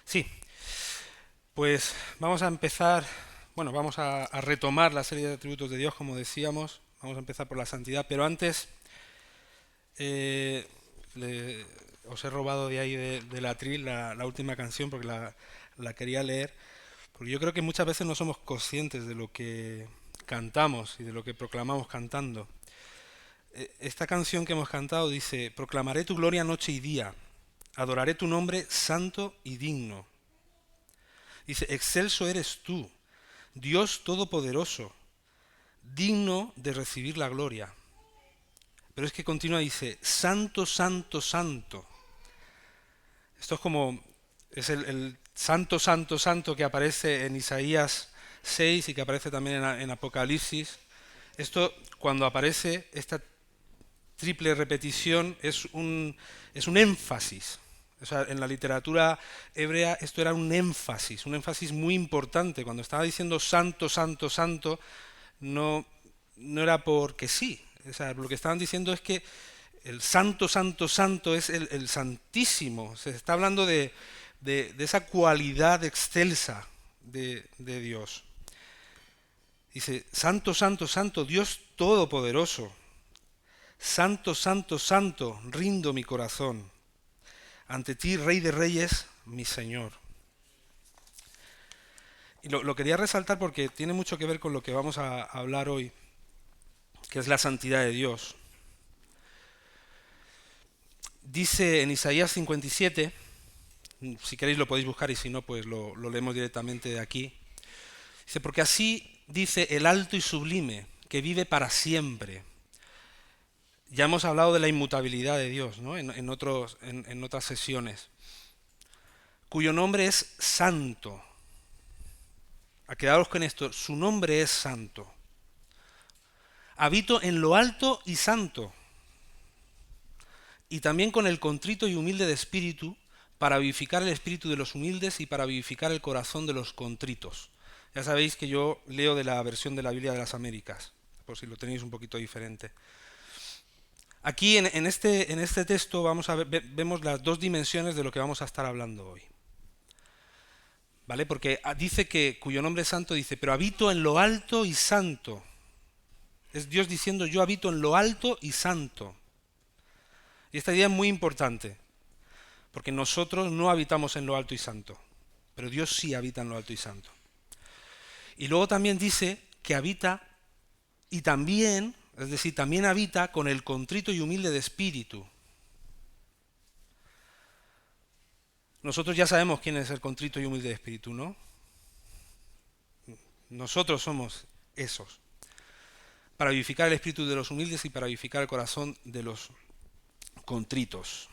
Sí, pues vamos a empezar, bueno, vamos a retomar la serie de atributos de Dios, como decíamos. Vamos a empezar por la santidad, pero antes eh, le- os he robado de ahí del atril la última canción porque la quería leer, porque yo creo que muchas veces no somos conscientes de lo que cantamos y de lo que proclamamos cantando. Esta canción que hemos cantado dice: proclamaré tu gloria noche y día, adoraré tu nombre santo y digno. Dice: excelso eres tú, Dios Todopoderoso, digno de recibir la gloria. Pero es que continúa, dice: santo, santo, santo. Esto es como, es el santo, santo, santo que aparece en Isaías 6 y que aparece también en Apocalipsis. Esto, cuando aparece esta triple repetición, es un énfasis. O sea, en la literatura hebrea esto era un énfasis muy importante. Cuando estaba diciendo santo, santo, santo, no, no era porque sí. O sea, lo que estaban diciendo es que el santo, santo, santo es el santísimo. Se está hablando de esa cualidad excelsa de Dios. Dice: santo, santo, santo, Dios todopoderoso. Santo, santo, santo, rindo mi corazón. Ante ti, Rey de Reyes, mi Señor. Y lo quería resaltar porque tiene mucho que ver con lo que vamos a hablar hoy, que es la santidad de Dios. Dice en Isaías 57, si queréis lo podéis buscar y si no, pues lo leemos directamente de aquí. Dice: porque así dice el alto y sublime, que vive para siempre. Ya hemos hablado de la inmutabilidad de Dios, ¿no? En otras sesiones. Cuyo nombre es santo. A quedaros con esto, su nombre es santo. Habito en lo alto y santo, y también con el contrito y humilde de espíritu, para vivificar el espíritu de los humildes y para vivificar el corazón de los contritos. Ya sabéis que yo leo de la versión de la Biblia de las Américas, por si lo tenéis un poquito diferente. Aquí en este texto vamos a vemos las dos dimensiones de lo que vamos a estar hablando hoy. ¿Vale? Porque dice que, cuyo nombre es santo, dice: pero habito en lo alto y santo. Es Dios diciendo: yo habito en lo alto y santo. Y esta idea es muy importante, porque nosotros no habitamos en lo alto y santo, pero Dios sí habita en lo alto y santo. Y luego también dice que habita y también, es decir, también habita con el contrito y humilde de espíritu. Nosotros ya sabemos quién es el contrito y humilde de espíritu, ¿no? Nosotros somos esos, para vivificar el espíritu de los humildes y para vivificar el corazón de los contritos.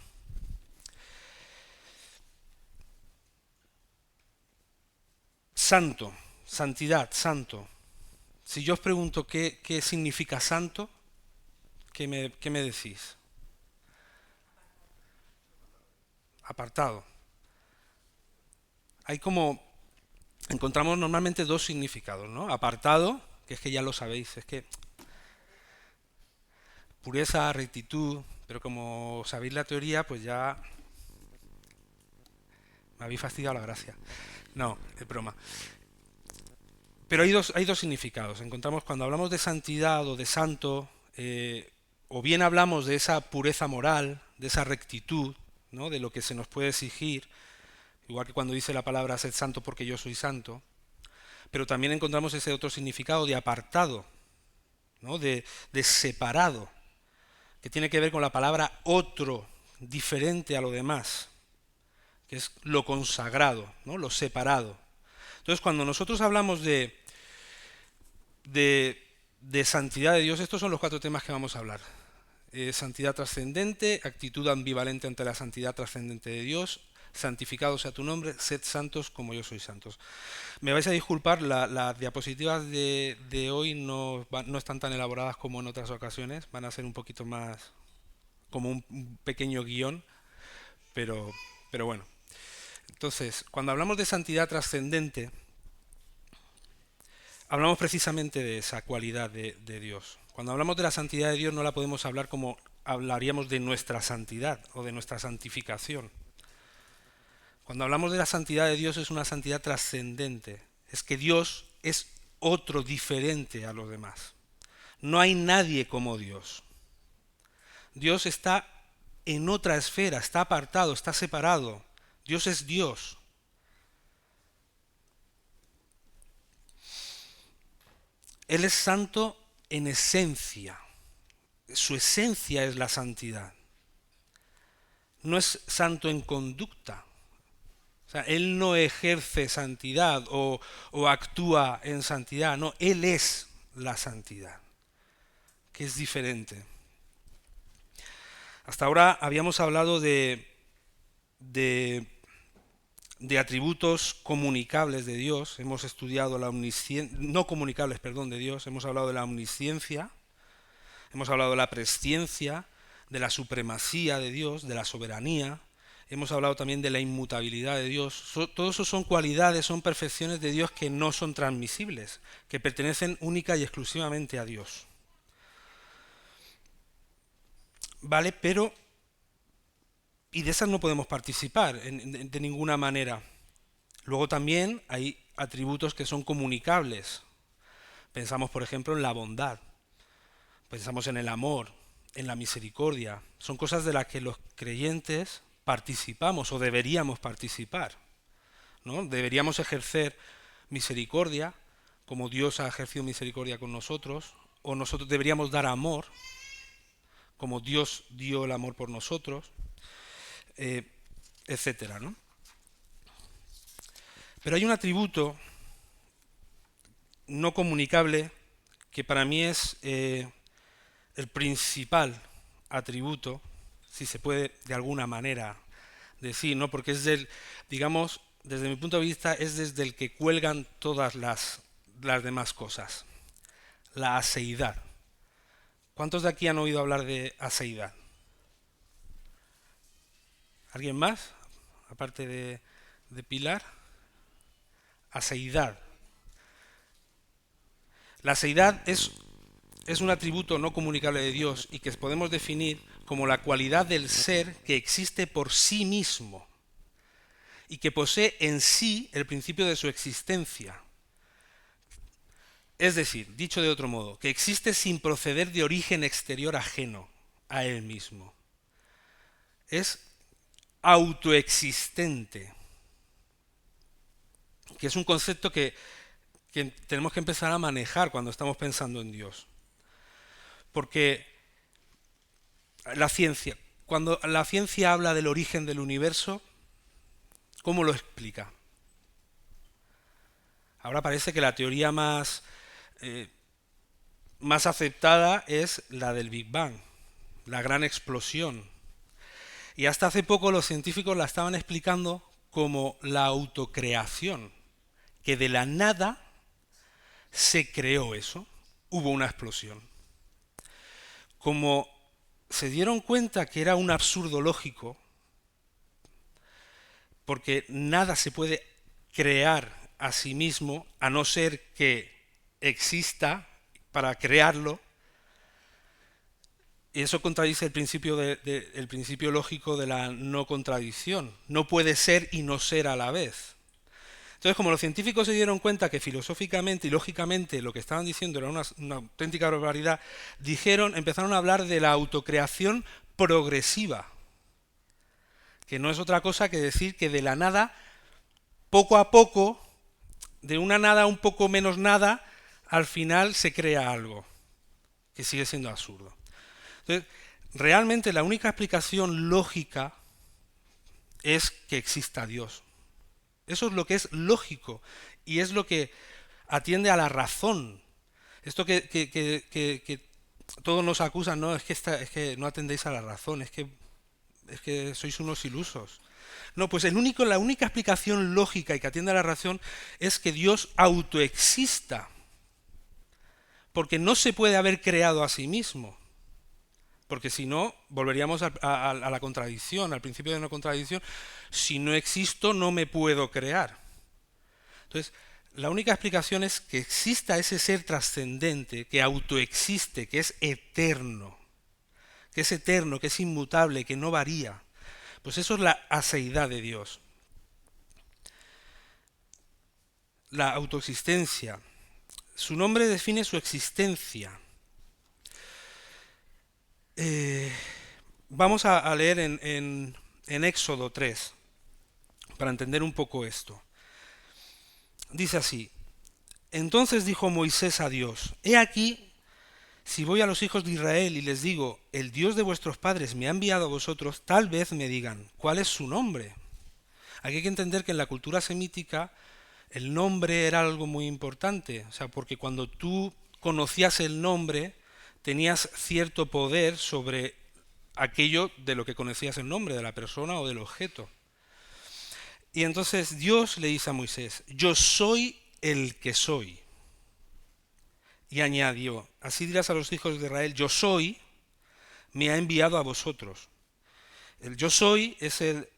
Santo, santidad, santo. Si yo os pregunto qué significa santo, qué me decís? Apartado. Hay como, encontramos normalmente dos significados, ¿no? Apartado, que es que ya lo sabéis, es que pureza, rectitud, pero como sabéis la teoría, pues ya me habéis fastidiado la gracia. No, es broma. Pero hay dos significados. Encontramos cuando hablamos de santidad o de santo, o bien hablamos de esa pureza moral, de esa rectitud, ¿no? De lo que se nos puede exigir, igual que cuando dice la palabra sed santo porque yo soy santo, pero también encontramos ese otro significado de apartado, ¿no? De separado, que tiene que ver con la palabra otro, diferente a lo demás, que es lo consagrado, ¿no? Lo separado. Entonces, cuando nosotros hablamos de, de santidad de Dios, estos son los cuatro temas que vamos a hablar. Santidad trascendente, actitud ambivalente ante la santidad trascendente de Dios, santificado sea tu nombre, sed santos como yo soy santos. Me vais a disculpar, las diapositivas de hoy no están tan elaboradas como en otras ocasiones, van a ser un poquito más como un pequeño guión, pero, pero bueno. Entonces, cuando hablamos de santidad trascendente, hablamos precisamente de esa cualidad de Dios. Cuando hablamos de la santidad de Dios no la podemos hablar como hablaríamos de nuestra santidad o de nuestra santificación. Cuando hablamos de la santidad de Dios es una santidad trascendente. Es que Dios es otro diferente a los demás. No hay nadie como Dios. Dios está en otra esfera, está apartado, está separado. Dios es Dios. Él es santo en esencia. Su esencia es la santidad. No es santo en conducta. O sea, Él no ejerce santidad o actúa en santidad. No, Él es la santidad, que es diferente. Hasta ahora habíamos hablado de, de atributos comunicables de Dios. Hemos estudiado la omnisciencia, no comunicables, perdón, de Dios. Hemos hablado de la omnisciencia, hemos hablado de la presciencia, de la supremacía de Dios, de la soberanía. Hemos hablado también de la inmutabilidad de Dios. Todo eso son cualidades, son perfecciones de Dios que no son transmisibles, que pertenecen única y exclusivamente a Dios. ¿Vale? Pero, y de esas no podemos participar de ninguna manera. Luego también hay atributos que son comunicables. Pensamos, por ejemplo, en la bondad. Pensamos en el amor, en la misericordia. Son cosas de las que los creyentes participamos o deberíamos participar, ¿no? Deberíamos ejercer misericordia, como Dios ha ejercido misericordia con nosotros, o nosotros deberíamos dar amor, como Dios dio el amor por nosotros, etcétera, ¿no? Pero hay un atributo no comunicable que para mí es el principal atributo, si se puede de alguna manera decir, ¿no? Porque es digamos, desde mi punto de vista, es desde el que cuelgan todas las demás cosas. La aseidad. ¿Cuántos de aquí han oído hablar de aseidad? ¿Alguien más? Aparte de Pilar. Aseidad. La aseidad es un atributo no comunicable de Dios y que podemos definir como la cualidad del ser que existe por sí mismo y que posee en sí el principio de su existencia. Es decir, dicho de otro modo, que existe sin proceder de origen exterior ajeno a él mismo. Es autoexistente, que es un concepto que tenemos que empezar a manejar cuando estamos pensando en Dios. Porque cuando la ciencia habla del origen del universo, ¿cómo lo explica? Ahora parece que la teoría más aceptada es la del Big Bang, la gran explosión. Y hasta hace poco los científicos la estaban explicando como la autocreación, que de la nada se creó eso, hubo una explosión. Como se dieron cuenta que era un absurdo lógico, porque nada se puede crear a sí mismo a no ser que exista para crearlo, y eso contradice el principio, el principio lógico de la no contradicción. No puede ser y no ser a la vez. Entonces, como los científicos se dieron cuenta que filosóficamente y lógicamente lo que estaban diciendo era una auténtica barbaridad, empezaron a hablar de la autocreación progresiva, que no es otra cosa que decir que de la nada, poco a poco, de una nada un poco menos nada, al final se crea algo, que sigue siendo absurdo. Entonces, realmente la única explicación lógica es que exista Dios. Eso es lo que es lógico y es lo que atiende a la razón. Esto que todos nos acusan, no, es que no atendéis a la razón, es que sois unos ilusos. No, pues la única explicación lógica y que atiende a la razón es que Dios autoexista, porque no se puede haber creado a sí mismo. Porque si no, volveríamos a la contradicción, al principio de no contradicción. Si no existo, no me puedo crear. Entonces, la única explicación es que exista ese ser trascendente, que autoexiste, que es eterno, que es inmutable, que no varía. Pues eso es la aseidad de Dios. la autoexistencia. Su nombre define su existencia. Vamos a leer en Éxodo 3 para entender un poco esto. Dice así: Entonces dijo Moisés a Dios: He aquí, si voy a los hijos de Israel y les digo, el Dios de vuestros padres me ha enviado a vosotros, tal vez me digan, ¿cuál es su nombre? Aquí hay que entender que en la cultura semítica el nombre era algo muy importante, o sea, porque cuando tú conocías el nombre, tenías cierto poder sobre aquello de lo que conocías el nombre, de la persona o del objeto. Y entonces Dios le dice a Moisés: Yo soy el que soy. Y añadió: Así dirás a los hijos de Israel, yo soy, me ha enviado a vosotros. El yo soy es el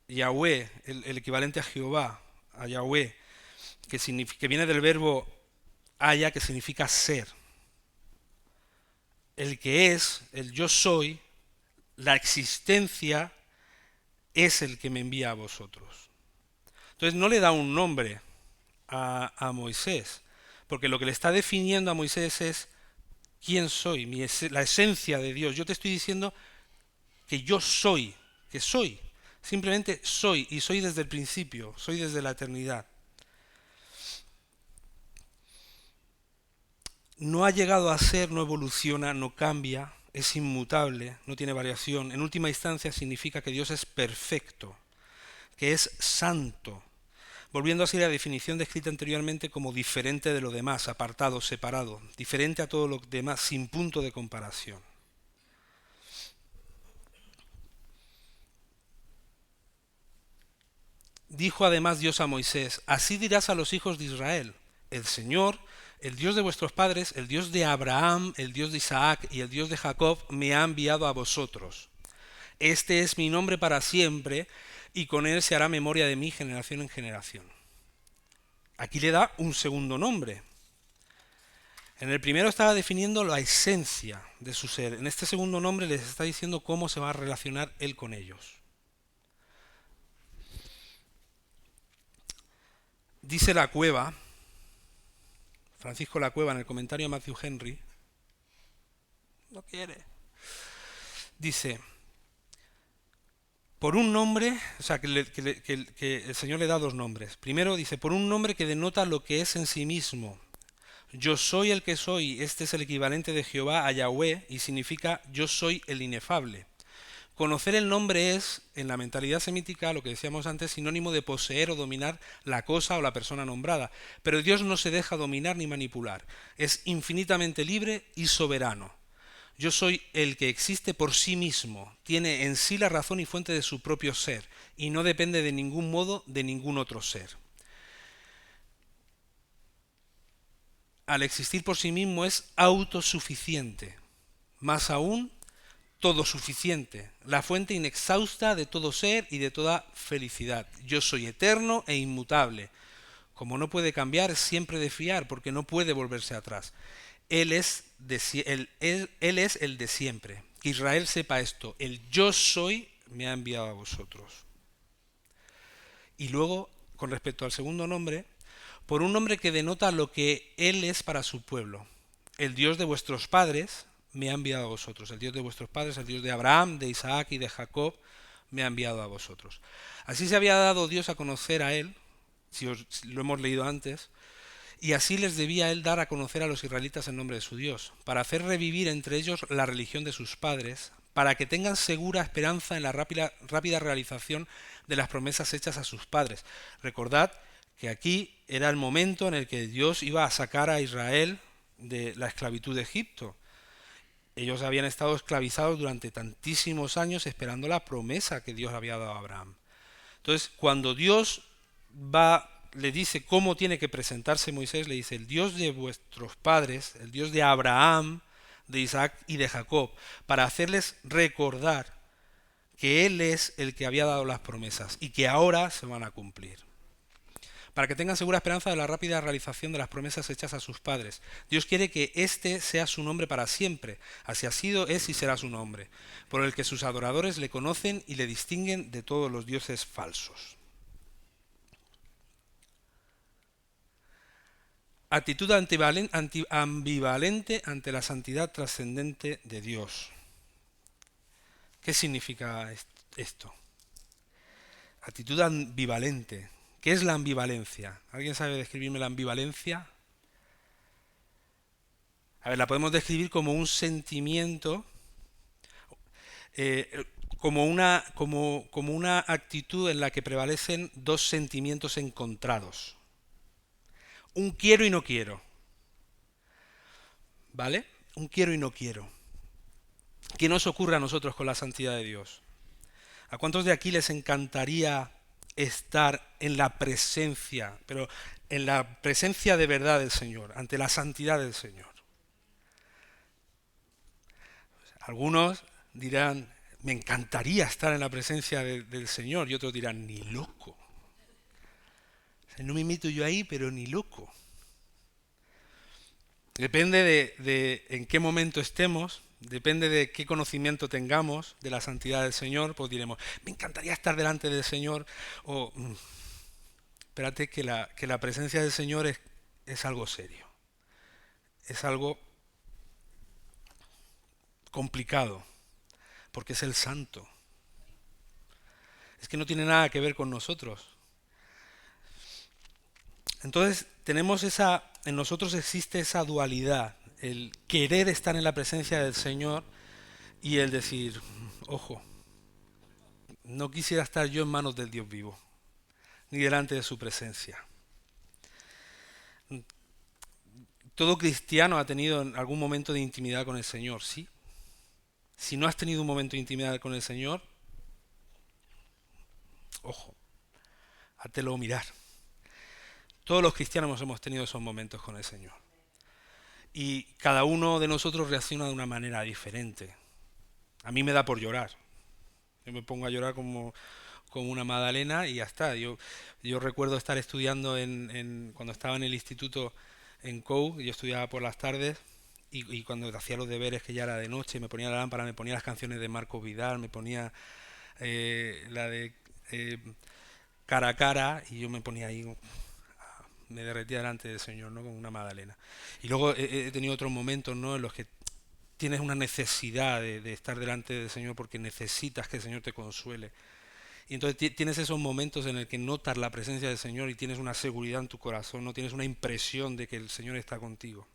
Yahweh, el equivalente a Jehová, a Yahweh, que viene del verbo haya, que significa ser. El que es, el yo soy, la existencia, es el que me envía a vosotros. Entonces no le da un nombre a Moisés, porque lo que le está definiendo a Moisés es quién soy, la esencia de Dios. Yo te estoy diciendo que yo soy, que soy, simplemente soy, y soy desde el principio, soy desde la eternidad. No ha llegado a ser, no evoluciona, no cambia, es inmutable, no tiene variación. En última instancia significa que Dios es perfecto, que es santo, volviendo así a la definición descrita anteriormente como diferente de lo demás, apartado, separado, diferente a todo lo demás, sin punto de comparación. Dijo además Dios a Moisés: Así dirás a los hijos de Israel, el Señor, el Dios de vuestros padres, el Dios de Abraham, el Dios de Isaac y el Dios de Jacob, me ha enviado a vosotros. Este es mi nombre para siempre, y con él se hará memoria de mí generación en generación. Aquí le da un segundo nombre. En el primero estaba definiendo la esencia de su ser. En este segundo nombre les está diciendo cómo se va a relacionar él con ellos. Dice la Cueva, Francisco La Cueva, en el comentario a Matthew Henry, no quiere, dice: por un nombre, o sea, que el Señor le da dos nombres. Primero dice: por un nombre que denota lo que es en sí mismo. Yo soy el que soy, este es el equivalente de Jehová a Yahweh y significa yo soy el inefable. Conocer el nombre es, en la mentalidad semítica, lo que decíamos antes, sinónimo de poseer o dominar la cosa o la persona nombrada. Pero Dios no se deja dominar ni manipular. Es infinitamente libre y soberano. Yo soy el que existe por sí mismo, tiene en sí la razón y fuente de su propio ser, y no depende de ningún modo de ningún otro ser. Al existir por sí mismo es autosuficiente. Más aún, todo suficiente, la fuente inexhausta de todo ser y de toda felicidad. Yo soy eterno e inmutable. Como no puede cambiar, es siempre de fiar, porque no puede volverse atrás. Él es el de siempre. Que Israel sepa esto: el yo soy me ha enviado a vosotros. Y luego, con respecto al segundo nombre, por un nombre que denota lo que Él es para su pueblo. El Dios de vuestros padres me ha enviado a vosotros. El Dios de vuestros padres, el Dios de Abraham, de Isaac y de Jacob, me ha enviado a vosotros. Así se había dado Dios a conocer a Él, si lo hemos leído antes, y así les debía Él dar a conocer a los israelitas el nombre de su Dios, para hacer revivir entre ellos la religión de sus padres, para que tengan segura esperanza en la rápida realización de las promesas hechas a sus padres. Recordad que aquí era el momento en el que Dios iba a sacar a Israel de la esclavitud de Egipto. Ellos habían estado esclavizados durante tantísimos años esperando la promesa que Dios había dado a Abraham. Entonces, cuando Dios le dice cómo tiene que presentarse Moisés, le dice: el Dios de vuestros padres, el Dios de Abraham, de Isaac y de Jacob, para hacerles recordar que Él es el que había dado las promesas y que ahora se van a cumplir, para que tengan segura esperanza de la rápida realización de las promesas hechas a sus padres. Dios quiere que este sea su nombre para siempre. Así ha sido, es y será su nombre, por el que sus adoradores le conocen y le distinguen de todos los dioses falsos. actitud ambivalente ante la santidad trascendente de Dios. ¿Qué significa esto? Actitud ambivalente. ¿Qué es la ambivalencia? ¿Alguien sabe describirme la ambivalencia? A ver, la podemos describir como un sentimiento, eh, como una actitud en la que prevalecen dos sentimientos encontrados. Un quiero y no quiero. ¿Vale? Un quiero y no quiero. ¿Qué nos ocurre a nosotros con la santidad de Dios? ¿A cuántos de aquí les encantaría estar en la presencia, pero en la presencia de verdad del Señor, ante la santidad del Señor? Algunos dirán, me encantaría estar en la presencia del Señor, y otros dirán, ni loco. O sea, no me meto yo ahí, pero ni loco. Depende de en qué momento estemos, depende de qué conocimiento tengamos de la santidad del Señor, pues diremos, me encantaría estar delante del Señor, o espérate que la presencia del Señor es algo serio, es algo complicado, porque es el santo. Es que no tiene nada que ver con nosotros. Entonces en nosotros existe esa dualidad, el querer estar en la presencia del Señor y el decir, ojo, no quisiera estar yo en manos del Dios vivo, ni delante de su presencia. Todo cristiano ha tenido en algún momento de intimidad con el Señor, ¿sí? Si no has tenido un momento de intimidad con el Señor, ojo, hátelo mirar. Todos los cristianos hemos tenido esos momentos con el Señor. Y cada uno de nosotros reacciona de una manera diferente. A mí me da por llorar. Yo me pongo a llorar como una magdalena y ya está. Yo recuerdo estar estudiando cuando estaba en el instituto en COU, yo estudiaba por las tardes y cuando hacía los deberes, que ya era de noche, me ponía la lámpara, me ponía las canciones de Marco Vidal, me ponía la de Cara a Cara y yo me ponía ahí, me derretía delante del Señor, ¿no? Como una magdalena. Y luego he tenido otros momentos, ¿no? En los que tienes una necesidad de estar delante del Señor porque necesitas que el Señor te consuele. Y entonces tienes esos momentos en el que notas la presencia del Señor y tienes una seguridad en tu corazón, no tienes una impresión de que el Señor está contigo.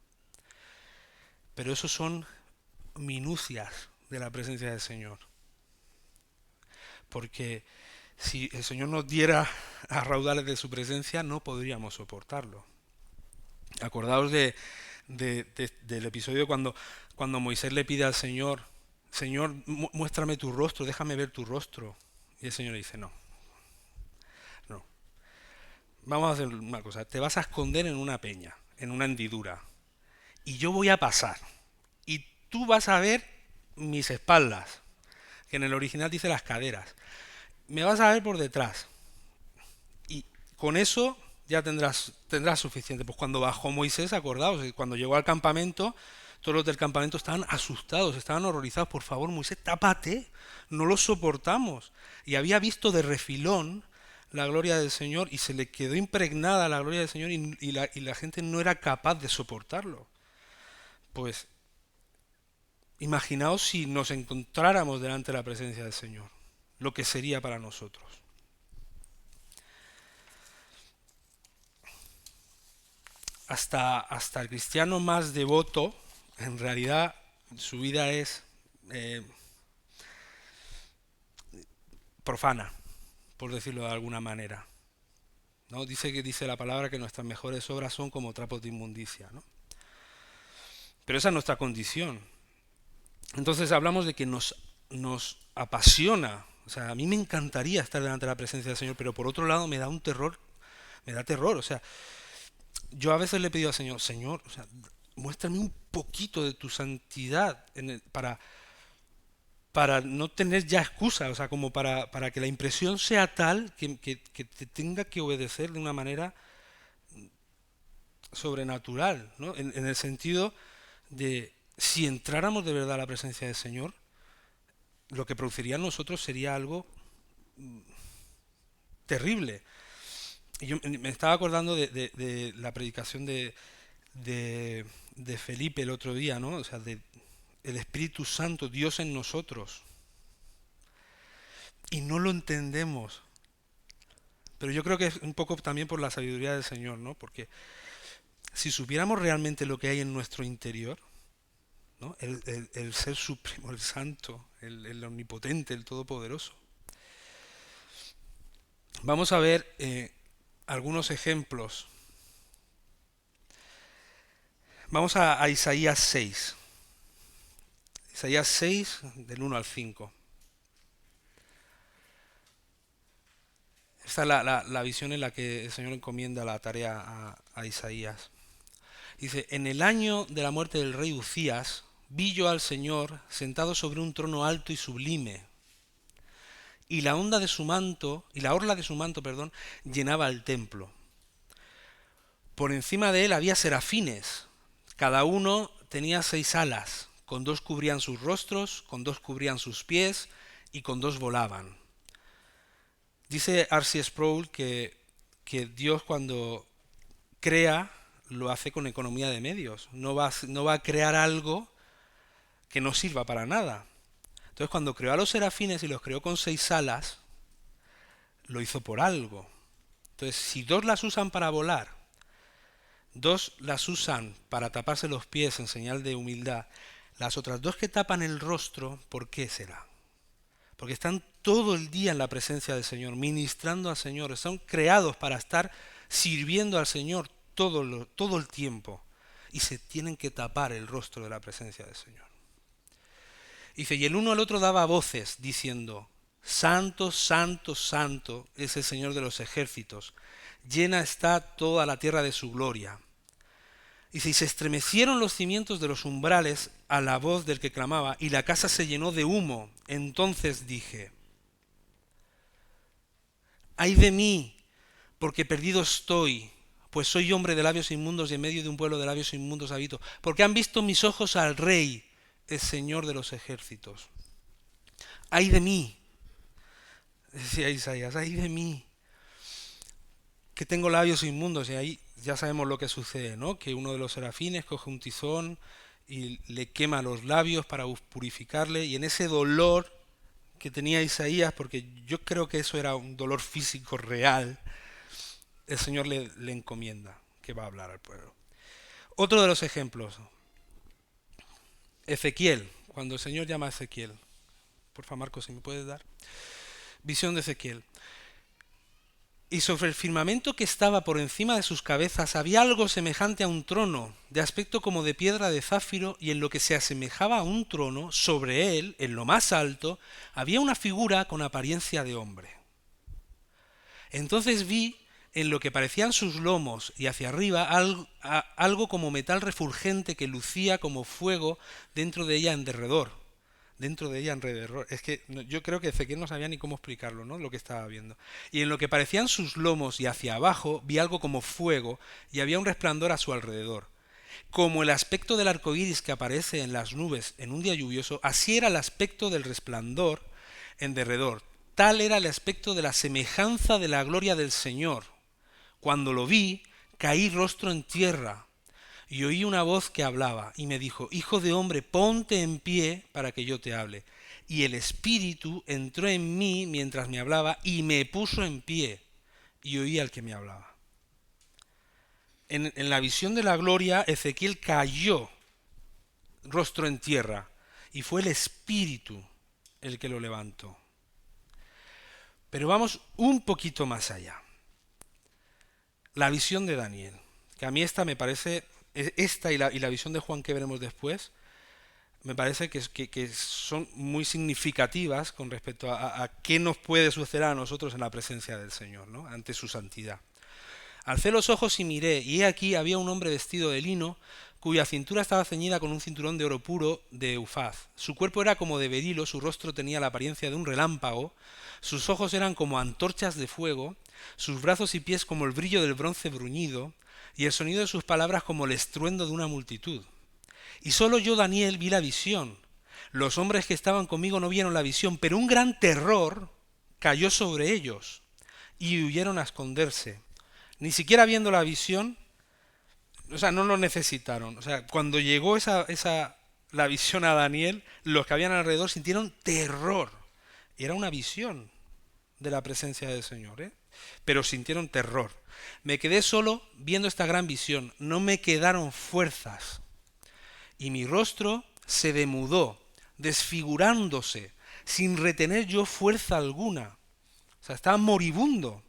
Pero esos son minucias de la presencia del Señor. Porque si el Señor nos diera a raudales de su presencia, no podríamos soportarlo. Acordaos del episodio cuando Moisés le pide al Señor, Señor, muéstrame tu rostro, déjame ver tu rostro. Y el Señor le dice, no, no. Vamos a hacer una cosa, te vas a esconder en una peña, en una hendidura, y yo voy a pasar, y tú vas a ver mis espaldas, que en el original dice las caderas. Me vas a ver por detrás, y con eso ya tendrás suficiente. Pues cuando bajó Moisés, acordaos, cuando llegó al campamento, todos los del campamento estaban asustados, estaban horrorizados. Por favor, Moisés, tápate, no lo soportamos. Y había visto de refilón la gloria del Señor y se le quedó impregnada la gloria del Señor y la gente no era capaz de soportarlo. Pues imaginaos si nos encontráramos delante de la presencia del Señor, lo que sería para nosotros. Hasta el cristiano más devoto, en realidad su vida es profana, por decirlo de alguna manera. ¿No? Dice la palabra que nuestras mejores obras son como trapos de inmundicia, ¿no? Pero esa es nuestra condición. Entonces hablamos de que nos apasiona. O sea, a mí me encantaría estar delante de la presencia del Señor, pero por otro lado me da un terror, me da terror. O sea, yo a veces le he pedido al Señor, Señor, o sea, muéstrame un poquito de tu santidad para no tener ya excusa, o sea, como para que la impresión sea tal que te tenga que obedecer de una manera sobrenatural, ¿no? En el sentido de si entráramos de verdad a la presencia del Señor, lo que produciría en nosotros sería algo terrible. Y yo me estaba acordando de la predicación de Felipe el otro día, ¿no? O sea, el Espíritu Santo, Dios en nosotros. Y no lo entendemos. Pero yo creo que es un poco también por la sabiduría del Señor, ¿no? Porque si supiéramos realmente lo que hay en nuestro interior, ¿no? El ser supremo, el santo, el omnipotente, el todopoderoso. Vamos a ver algunos ejemplos. Vamos a Isaías 6. Isaías 6, del 1 al 5. Esta es la visión en la que el Señor encomienda la tarea a Isaías. Dice, en el año de la muerte del rey Ucías, vi yo al Señor sentado sobre un trono alto y sublime, y la onda de su manto, y la orla de su manto, perdón, llenaba el templo. Por encima de él había serafines, cada uno tenía 6 alas, con 2 cubrían sus rostros, con 2 cubrían sus pies, y con 2 volaban. Dice R.C. Sproul que Dios cuando crea lo hace con economía de medios, no va a crear algo que no sirva para nada. Entonces cuando creó a los serafines y los creó con 6 alas, lo hizo por algo. Entonces si 2 las usan para volar, 2 las usan para taparse los pies en señal de humildad, las otras 2 que tapan el rostro, ¿por qué será? Porque están todo el día en la presencia del Señor, ministrando al Señor, son creados para estar sirviendo al Señor todo el tiempo y se tienen que tapar el rostro de la presencia del Señor. Dice, y el uno al otro daba voces diciendo, Santo, Santo, Santo es el Señor de los ejércitos, llena está toda la tierra de su gloria. Dice, y se estremecieron los cimientos de los umbrales a la voz del que clamaba, y la casa se llenó de humo. Entonces dije, ay de mí, porque perdido estoy, pues soy hombre de labios inmundos y en medio de un pueblo de labios inmundos habito, porque han visto mis ojos al Rey, el Señor de los ejércitos. Ay de mí, decía Isaías, ay de mí, que tengo labios inmundos. Y ahí ya sabemos lo que sucede, ¿no? Que uno de los serafines coge un tizón y le quema los labios para purificarle, y en ese dolor que tenía Isaías, porque yo creo que eso era un dolor físico real, el Señor le encomienda que va a hablar al pueblo. Otro de los ejemplos, Ezequiel, cuando el Señor llama a Ezequiel. Porfa, Marcos, si me puedes dar. Visión de Ezequiel. Y sobre el firmamento que estaba por encima de sus cabezas había algo semejante a un trono, de aspecto como de piedra de zafiro, y en lo que se asemejaba a un trono, sobre él, en lo más alto, había una figura con apariencia de hombre. Entonces vi en lo que parecían sus lomos y hacia arriba algo como metal refulgente que lucía como fuego dentro de ella en derredor. Dentro de ella en derredor. Es que yo creo que Ezequiel no sabía ni cómo explicarlo, ¿no? Lo que estaba viendo. Y en lo que parecían sus lomos y hacia abajo vi algo como fuego y había un resplandor a su alrededor. Como el aspecto del arco iris que aparece en las nubes en un día lluvioso, así era el aspecto del resplandor en derredor. Tal era el aspecto de la semejanza de la gloria del Señor. Cuando lo vi, caí rostro en tierra, y oí una voz que hablaba, y me dijo, Hijo de hombre, ponte en pie para que yo te hable. Y el Espíritu entró en mí mientras me hablaba, y me puso en pie, y oí al que me hablaba. En la visión de la gloria, Ezequiel cayó rostro en tierra, y fue el Espíritu el que lo levantó. Pero vamos un poquito más allá. La visión de Daniel, que a mí esta me parece, esta y la visión de Juan que veremos después, me parece que son muy significativas con respecto a qué nos puede suceder a nosotros en la presencia del Señor, ¿no? Ante su santidad. Alcé los ojos y miré, y he aquí había un hombre vestido de lino, cuya cintura estaba ceñida con un cinturón de oro puro de Eufaz. Su cuerpo era como de berilo, su rostro tenía la apariencia de un relámpago, sus ojos eran como antorchas de fuego, sus brazos y pies como el brillo del bronce bruñido, y el sonido de sus palabras como el estruendo de una multitud. Y solo yo, Daniel, vi la visión. Los hombres que estaban conmigo no vieron la visión, pero un gran terror cayó sobre ellos, y huyeron a esconderse. Ni siquiera viendo la visión, o sea, no lo necesitaron. O sea, cuando llegó la visión a Daniel, los que habían alrededor sintieron terror. Era una visión de la presencia del Señor, ¿eh? Pero sintieron terror. Me quedé solo viendo esta gran visión. No me quedaron fuerzas. Y mi rostro se demudó, desfigurándose, sin retener yo fuerza alguna. O sea, estaba moribundo.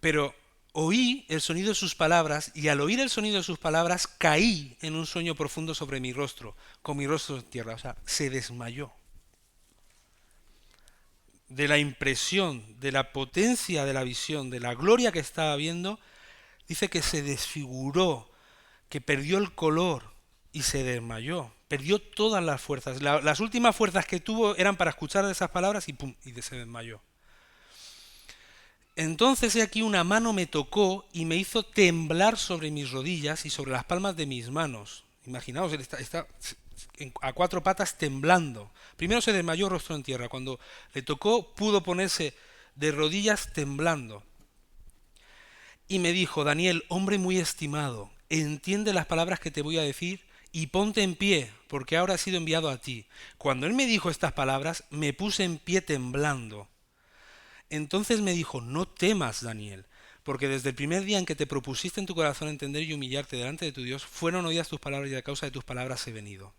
Pero oí el sonido de sus palabras y al oír el sonido de sus palabras caí en un sueño profundo sobre mi rostro, con mi rostro en tierra. O sea, se desmayó. De la impresión, de la potencia de la visión, de la gloria que estaba viendo, dice que se desfiguró, que perdió el color y se desmayó. Perdió todas las fuerzas. Las últimas fuerzas que tuvo eran para escuchar esas palabras y pum, y se desmayó. Entonces he aquí una mano me tocó y me hizo temblar sobre mis rodillas y sobre las palmas de mis manos. Imaginaos, él está a cuatro patas temblando. Primero se desmayó rostro en tierra. Cuando le tocó pudo ponerse de rodillas temblando. Y me dijo, Daniel, hombre muy estimado, entiende las palabras que te voy a decir y ponte en pie, porque ahora he sido enviado a ti. Cuando él me dijo estas palabras, me puse en pie temblando. Entonces me dijo, no temas, Daniel, porque desde el primer día en que te propusiste en tu corazón entender y humillarte delante de tu Dios, fueron oídas tus palabras y a causa de tus palabras he venido.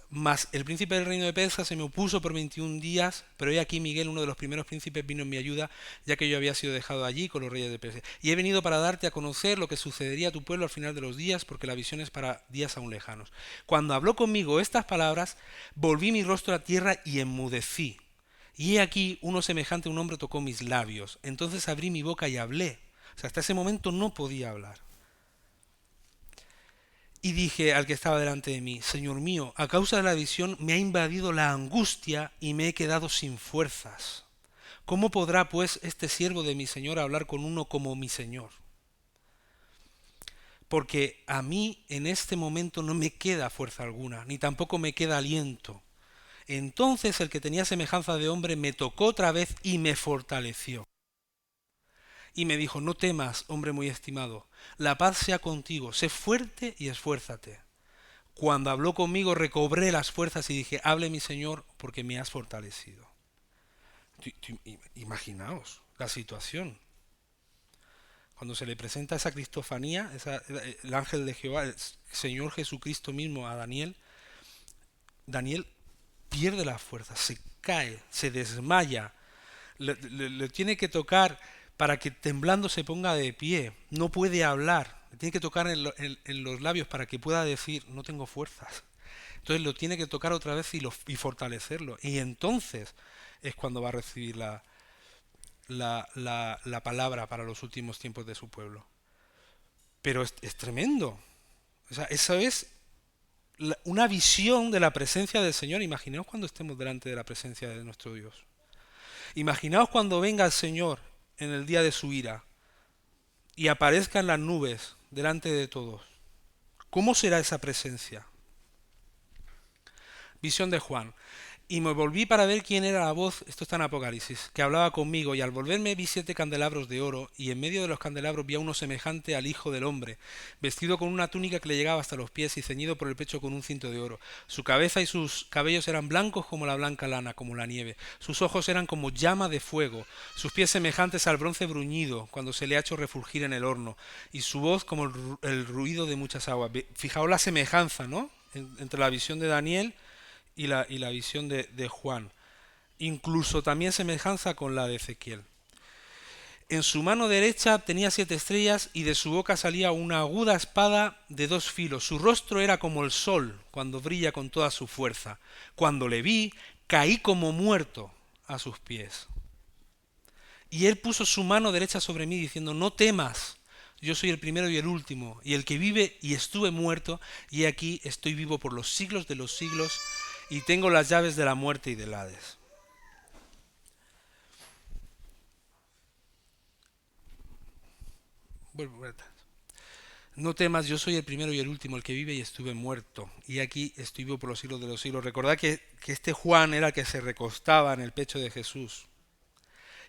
Mas el príncipe del reino de Persia se me opuso por 21 días, pero he aquí Miguel, uno de los primeros príncipes, vino en mi ayuda, ya que yo había sido dejado allí con los reyes de Persia. Y he venido para darte a conocer lo que sucedería a tu pueblo al final de los días, porque la visión es para días aún lejanos. Cuando habló conmigo estas palabras, volví mi rostro a tierra y enmudecí. Y he aquí uno semejante a un hombre tocó mis labios. Entonces abrí mi boca y hablé. O sea, hasta ese momento no podía hablar. Y dije al que estaba delante de mí, Señor mío, a causa de la visión me ha invadido la angustia y me he quedado sin fuerzas. ¿Cómo podrá, pues, este siervo de mi Señor hablar con uno como mi Señor? Porque a mí en este momento no me queda fuerza alguna, ni tampoco me queda aliento. Entonces el que tenía semejanza de hombre me tocó otra vez y me fortaleció. Y me dijo, no temas, hombre muy estimado, la paz sea contigo, sé fuerte y esfuérzate. Cuando habló conmigo recobré las fuerzas y dije, hable mi Señor, porque me has fortalecido. Imaginaos la situación. Cuando se le presenta esa cristofanía, el ángel de Jehová, el Señor Jesucristo mismo a Daniel, Daniel pierde las fuerzas, se cae, se desmaya, le tiene que tocar para que temblando se ponga de pie, no puede hablar, le tiene que tocar en los labios para que pueda decir, no tengo fuerzas. Entonces lo tiene que tocar otra vez y fortalecerlo. Y entonces es cuando va a recibir la palabra para los últimos tiempos de su pueblo. Pero es tremendo. O sea, eso es una visión de la presencia del Señor. Imaginaos cuando estemos delante de la presencia de nuestro Dios. Imaginaos cuando venga el Señor en el día de su ira y aparezca en las nubes delante de todos. ¿Cómo será esa presencia? Visión de Juan. Y me volví para ver quién era la voz, esto está en Apocalipsis, que hablaba conmigo, y al volverme vi 7 candelabros de oro, y en medio de los candelabros vi a uno semejante al Hijo del Hombre, vestido con una túnica que le llegaba hasta los pies y ceñido por el pecho con un cinto de oro. Su cabeza y sus cabellos eran blancos como la blanca lana, como la nieve. Sus ojos eran como llama de fuego, sus pies semejantes al bronce bruñido, cuando se le ha hecho refulgir en el horno, y su voz como el ruido de muchas aguas. Fijaos la semejanza, ¿no? Entre la visión de Daniel y la visión de Juan. Incluso también semejanza con la de Ezequiel. En su mano derecha tenía 7 estrellas y de su boca salía una aguda espada de 2 filos. Su rostro era como el sol cuando brilla con toda su fuerza. Cuando le vi, caí como muerto a sus pies. Y él puso su mano derecha sobre mí diciendo, no temas, yo soy el primero y el último, y el que vive y estuve muerto, y aquí estoy vivo por los siglos de los siglos, y tengo las llaves de la muerte y del Hades. Vuelvo, no temas, yo soy el primero y el último, el que vive y estuve muerto, y aquí estoy vivo por los siglos de los siglos. Recordad que este Juan era el que se recostaba en el pecho de Jesús,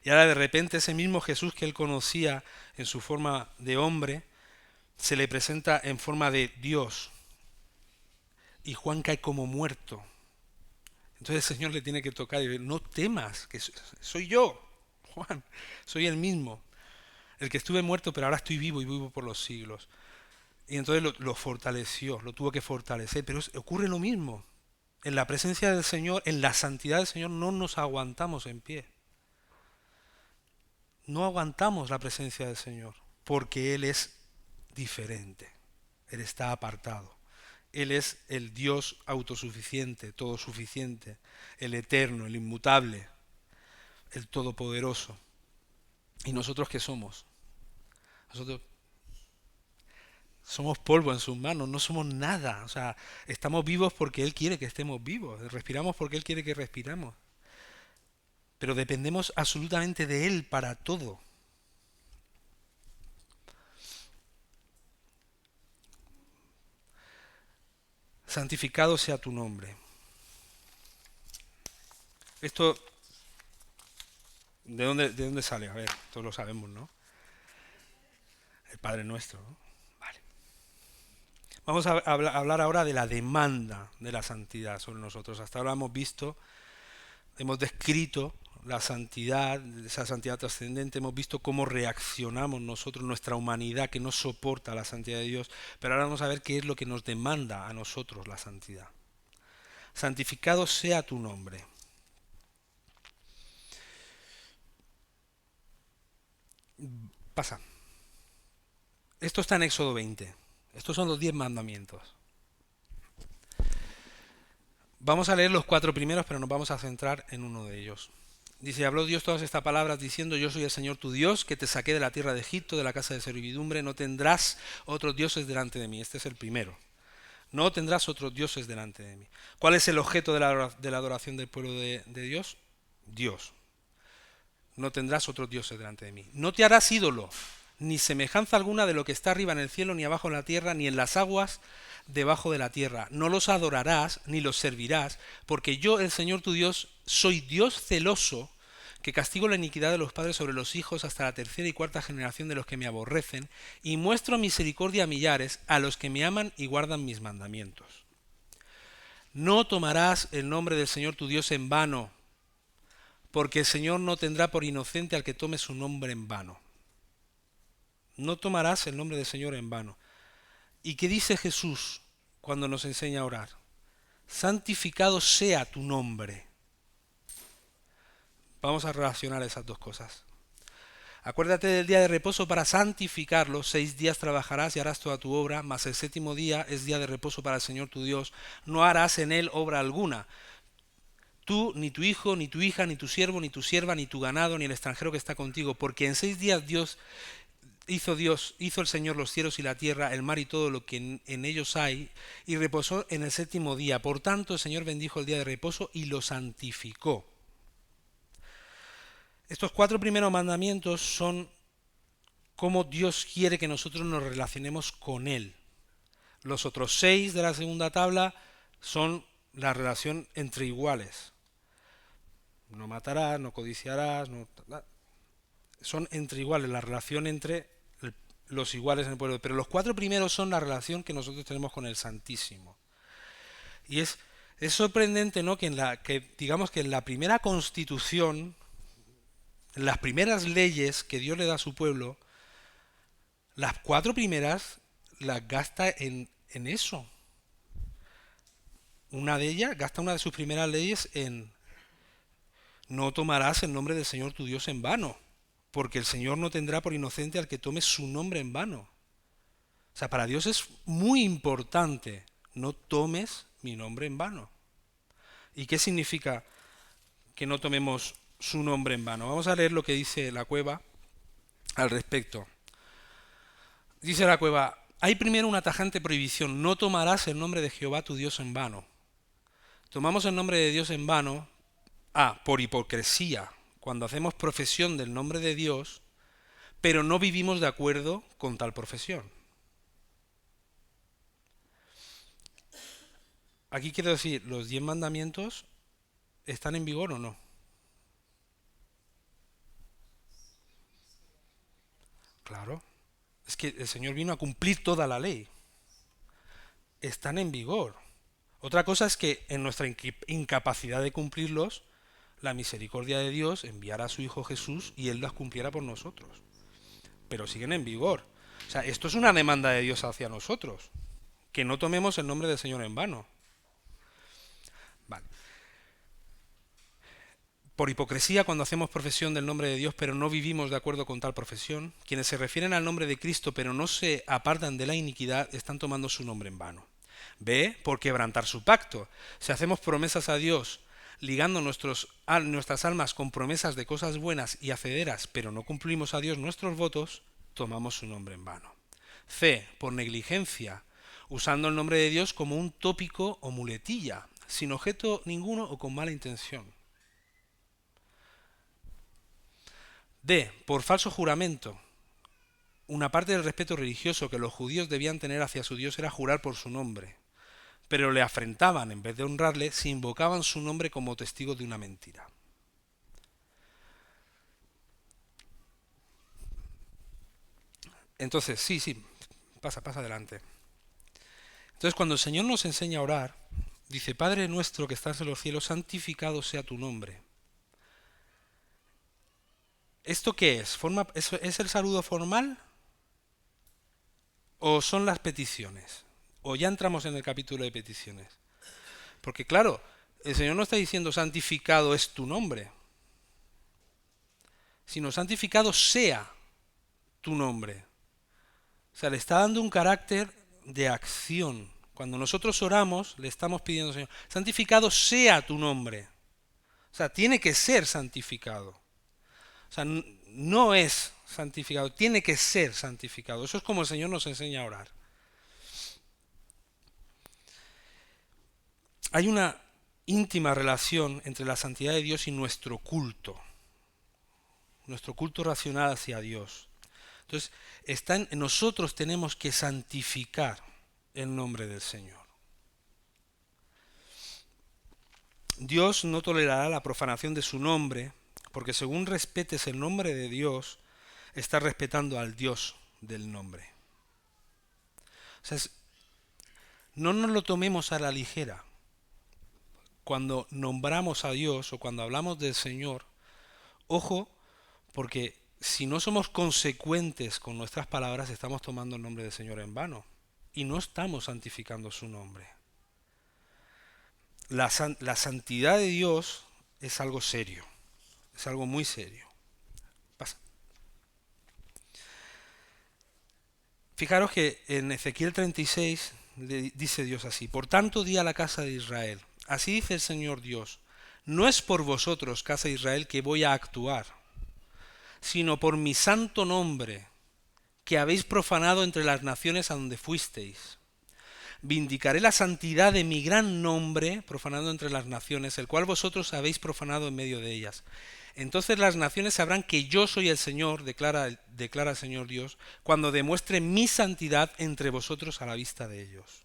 Y ahora de repente ese mismo Jesús que él conocía en su forma de hombre, se le presenta en forma de Dios. Y Juan cae como muerto. Entonces el Señor le tiene que tocar y decir, no temas, que soy yo, Juan, soy el mismo, el que estuve muerto, pero ahora estoy vivo y vivo por los siglos. Y entonces lo fortaleció, lo tuvo que fortalecer, pero ocurre lo mismo. En la presencia del Señor, en la santidad del Señor, no nos aguantamos en pie. No aguantamos la presencia del Señor, porque Él es diferente. Él está apartado. Él es el Dios autosuficiente, todosuficiente, el eterno, el inmutable, el todopoderoso. ¿Y nosotros qué somos? Nosotros somos polvo en sus manos, no somos nada. O sea, estamos vivos porque Él quiere que estemos vivos. Respiramos porque Él quiere que respiramos. Pero dependemos absolutamente de Él para todo. Santificado sea tu nombre. Esto, de dónde sale? A ver, todos lo sabemos, ¿no? El Padre Nuestro, ¿no? Vale. Vamos a hablar ahora de la demanda de la santidad sobre nosotros. Hasta ahora hemos visto, hemos descrito la santidad, esa santidad trascendente, hemos visto cómo reaccionamos nosotros, nuestra humanidad que no soporta la santidad de Dios, pero ahora vamos a ver qué es lo que nos demanda a nosotros la santidad. Santificado sea tu nombre. Pasa. Esto está en Éxodo 20. Estos son los 10 mandamientos. Vamos a leer los 4 primeros, pero nos vamos a centrar en uno de ellos. Dice, habló Dios todas estas palabras diciendo, yo soy el Señor tu Dios, que te saqué de la tierra de Egipto, de la casa de servidumbre, no tendrás otros dioses delante de mí. Este es el primero. No tendrás otros dioses delante de mí. ¿Cuál es el objeto de la adoración del pueblo de Dios? Dios. No tendrás otros dioses delante de mí. No te harás ídolo, ni semejanza alguna de lo que está arriba en el cielo, ni abajo en la tierra, ni en las aguas debajo de la tierra. No los adorarás, ni los servirás, porque yo, el Señor tu Dios, soy Dios celoso, que castigo la iniquidad de los padres sobre los hijos hasta la tercera y cuarta generación de los que me aborrecen, y muestro misericordia a millares, a los que me aman y guardan mis mandamientos. No tomarás el nombre del Señor tu Dios en vano, porque el Señor no tendrá por inocente al que tome su nombre en vano. No tomarás el nombre del Señor en vano. ¿Y qué dice Jesús cuando nos enseña a orar? Santificado sea tu nombre. Vamos a relacionar esas dos cosas. Acuérdate del día de reposo para santificarlo. 6 días trabajarás y harás toda tu obra, mas el séptimo día es día de reposo para el Señor tu Dios. No harás en él obra alguna. Tú, ni tu hijo, ni tu hija, ni tu siervo, ni tu sierva, ni tu ganado, ni el extranjero que está contigo, porque en 6 días hizo el Señor los cielos y la tierra, el mar y todo lo que en ellos hay, y reposó en el séptimo día. Por tanto, el Señor bendijo el día de reposo y lo santificó. Estos 4 primeros mandamientos son cómo Dios quiere que nosotros nos relacionemos con Él. Los otros 6 de la segunda tabla son la relación entre iguales. No matarás, no codiciarás, son entre iguales, la relación entre los iguales en el pueblo. Pero los 4 primeros son la relación que nosotros tenemos con el Santísimo. Y es sorprendente, ¿no? Que digamos que en la primera constitución, en las primeras leyes que Dios le da a su pueblo, las 4 primeras las gasta en eso. Una de ellas gasta una de sus primeras leyes en no tomarás el nombre del Señor tu Dios en vano, porque el Señor no tendrá por inocente al que tome su nombre en vano. O sea, para Dios es muy importante, no tomes mi nombre en vano. ¿Y qué significa que no tomemos su nombre en vano? Vamos a leer lo que dice la Cueva al respecto. Dice la Cueva, hay primero una tajante prohibición, no tomarás el nombre de Jehová tu Dios en vano. Tomamos el nombre de Dios en vano, por hipocresía, cuando hacemos profesión del nombre de Dios, pero no vivimos de acuerdo con tal profesión. Aquí quiero decir, ¿los 10 mandamientos están en vigor o no? Claro, es que el Señor vino a cumplir toda la ley. Están en vigor. Otra cosa es que en nuestra incapacidad de cumplirlos, la misericordia de Dios enviara a su Hijo Jesús y Él las cumpliera por nosotros. Pero siguen en vigor. O sea, esto es una demanda de Dios hacia nosotros. Que no tomemos el nombre del Señor en vano. Vale. Por hipocresía, cuando hacemos profesión del nombre de Dios, pero no vivimos de acuerdo con tal profesión, quienes se refieren al nombre de Cristo, pero no se apartan de la iniquidad, están tomando su nombre en vano. B, por quebrantar su pacto. Si hacemos promesas a Dios, ligando nuestras almas con promesas de cosas buenas y hacederas, pero no cumplimos a Dios nuestros votos, tomamos su nombre en vano. C, por negligencia, usando el nombre de Dios como un tópico o muletilla, sin objeto ninguno o con mala intención. D, por falso juramento. Una parte del respeto religioso que los judíos debían tener hacia su Dios era jurar por su nombre, pero le afrentaban en vez de honrarle si invocaban su nombre como testigo de una mentira. Entonces, sí, pasa adelante. Entonces, cuando el Señor nos enseña a orar, dice, Padre nuestro que estás en los cielos, santificado sea tu nombre. ¿Esto qué es? ¿Es el saludo formal o son las peticiones? ¿O ya entramos en el capítulo de peticiones? Porque claro, el Señor no está diciendo santificado es tu nombre, sino santificado sea tu nombre. O sea, le está dando un carácter de acción. Cuando nosotros oramos, le estamos pidiendo al Señor, santificado sea tu nombre. O sea, tiene que ser santificado. O sea, no es santificado, tiene que ser santificado. Eso es como el Señor nos enseña a orar. Hay una íntima relación entre la santidad de Dios y nuestro culto racional hacia Dios. Entonces, nosotros tenemos que santificar el nombre del Señor. Dios no tolerará la profanación de su nombre, porque según respetes el nombre de Dios, estás respetando al Dios del nombre. O sea, no nos lo tomemos a la ligera. Cuando nombramos a Dios o cuando hablamos del Señor, ojo, porque si no somos consecuentes con nuestras palabras, estamos tomando el nombre del Señor en vano y no estamos santificando su nombre. La santidad de Dios es algo serio, es algo muy serio. Pasa. Fijaros que en Ezequiel 36 le dice Dios así, por tanto di a la casa de Israel, así dice el Señor Dios, no es por vosotros, casa de Israel, que voy a actuar, sino por mi santo nombre, que habéis profanado entre las naciones a donde fuisteis. Vindicaré la santidad de mi gran nombre, profanando entre las naciones, el cual vosotros habéis profanado en medio de ellas. Entonces las naciones sabrán que yo soy el Señor, declara el Señor Dios, cuando demuestre mi santidad entre vosotros a la vista de ellos.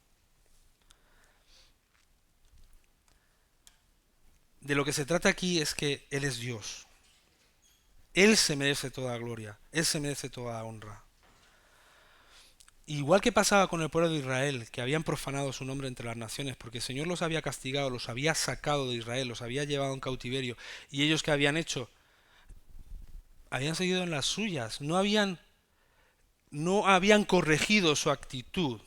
De lo que se trata aquí es que Él es Dios. Él se merece toda gloria, Él se merece toda honra. Igual que pasaba con el pueblo de Israel, que habían profanado su nombre entre las naciones, porque el Señor los había castigado, los había sacado de Israel, los había llevado en cautiverio, y ellos que habían hecho, habían seguido en las suyas, no habían corregido su actitud,